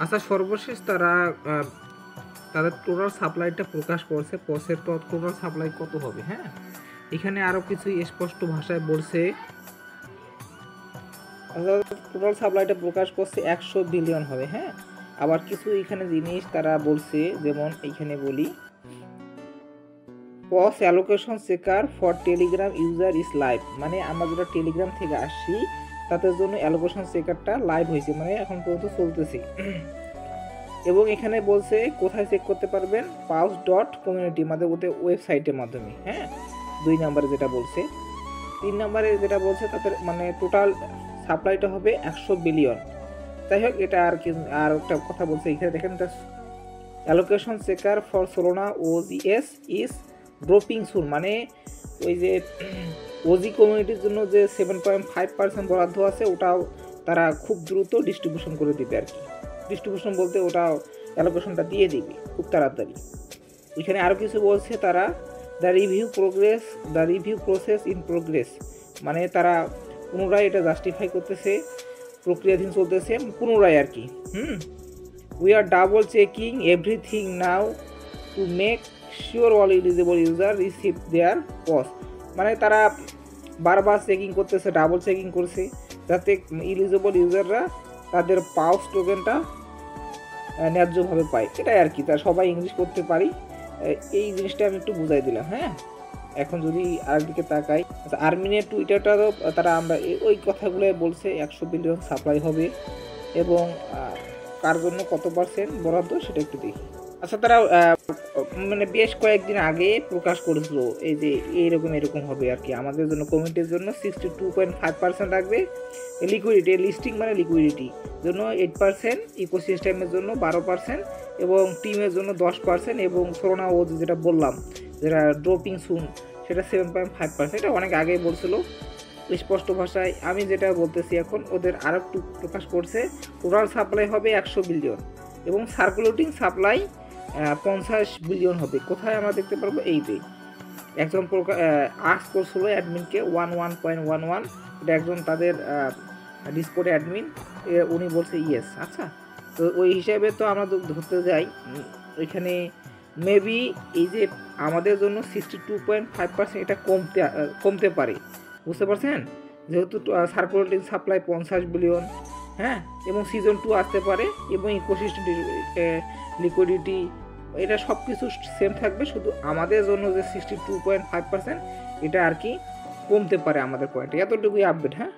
আচ্ছা, সর্বশেষ তারা তাদের টোটাল সাপ্লাইটা প্রকাশ করছে, পসের টোটাল সাপ্লাই কত হবে। হ্যাঁ, এখানে আরও কিছু স্পষ্ট ভাষায় বলছে, টোটাল সাপ্লাইটা প্রকাশ করছে 100 বিলিয়ন হবে। হ্যাঁ, আবার কিছু এখানে জিনিস তারা বলছে, যেমন এইখানে বলি, paws allocation checker for Telegram user is live, মানে আমরা যেটা টেলিগ্রাম থেকে আসছি তাদের জন্য অ্যালোকেশন চেকারটা লাইভ হয়েছে, মানে এখন পর্যন্ত চলতেছে। এবং এখানে বলছে কোথায় চেক করতে পারবেন, paus.community আমাদের ওদের ওয়েবসাইটের মাধ্যমে। হ্যাঁ, 2 নম্বরে যেটা বলছে। 3 নম্বরে যেটা বলছে তাদের মানে টোটাল সাপ্লাইটা হবে 100 বিলিয়ন। যাই হোক, এটা আর একটা কথা বলছে এখানে দেখেন, allocation checker for Solana OGs is dropping soon, মানে ওই যে ওজি কমিউনিটির জন্য যে 7.5% বরাদ্দ আছে ওটাও তারা খুব দ্রুত ডিস্ট্রিবিউশন করে দিবে আর কি। ডিস্ট্রিবিউশন বলতে ওটা অ্যালোকেশনটা দিয়ে দিবে খুব তাড়াতাড়ি। এখানে আরও কিছু বলছে তারা, the review process in progress, মানে তারা পুনরায় এটা জাস্টিফাই করতেছে, প্রক্রিয়াধীন চলতেছে পুনরায় আর কি। We are double checking everything now to make sure all eligible user receive their paws, মানে তারা বারবার চেকিং করতেছে, ডাবল চেকিং করছে যাতে এলিজিবল ইউজাররা তাদের পাউস টোকেনটা ন্যায্যভাবে পায়। এটাই আর কি, তারা সবাই ইংলিশ করতে পারি, এই জিনিসটা আমি একটু বুঝাই দিলাম। হ্যাঁ, এখন যদি আরেকদিকে তাকাই, আচ্ছা, আর্মিনের টুইটারটারও তারা আমরা ওই কথাগুলো বলছে, 100 বিলিয়ন সাপ্লাই হবে এবং কার জন্য কত পার্সেন্ট বরাদ্দ সেটা একটু দেখি। আচ্ছা, তারা মানে বেশ কয়েকদিন আগে প্রকাশ করেছিল এই যে এরকম হবে আর কি, আমাদের জন্য কমিটির জন্য 62.5% রাখবে, লিকুইডিটি লিস্টিং মানে লিকুইডিটি জন্য 8%, ইকোসিস্টেমের জন্য 12% এবং টিমের জন্য 10%, এবং সোলোনা ওজ যেটা বললাম যেটা ড্রপিং সুন সেটা 7.5%। এটা অনেক আগেই বলছিল স্পষ্ট ভাষায়। আমি যেটা বলতেছি এখন, ওদের আর একটু প্রকাশ করছে, টোটাল সাপ্লাই হবে 100 বিলিয়ন এবং সার্কুলেটিং সাপ্লাই 50 বিলিয়ন হবে। কোথায় আমরা দেখতে পারবো, এই যে একজন আস্ক করছিল অ্যাডমিনকে 11.11, এটা একজন তাদের ডিসকর্ড অ্যাডমিন, উনি বলছে ইয়েস। আচ্ছা, তো ওই হিসাবে তো আমরা ধরতে যাই এখানে মেবি এই যে আমাদের জন্য 62.5% এটা কমতে পারে, বুঝতে পারছেন, যেহেতু সার্কুলেটিং সাপ্লাই 50 বিলিয়ন। হ্যাঁ, এবং সিজন 2 আসতে পারে এবং ইকোসিস্টেম লিকুইডিটি এটা সব কিছু সেম থাকবে, শুধু আমাদের জন্য যে 62.5% এটা আর কি কমতে পারে আমাদের পয়েন্টে। এতটুকুই আপডেট। হ্যাঁ।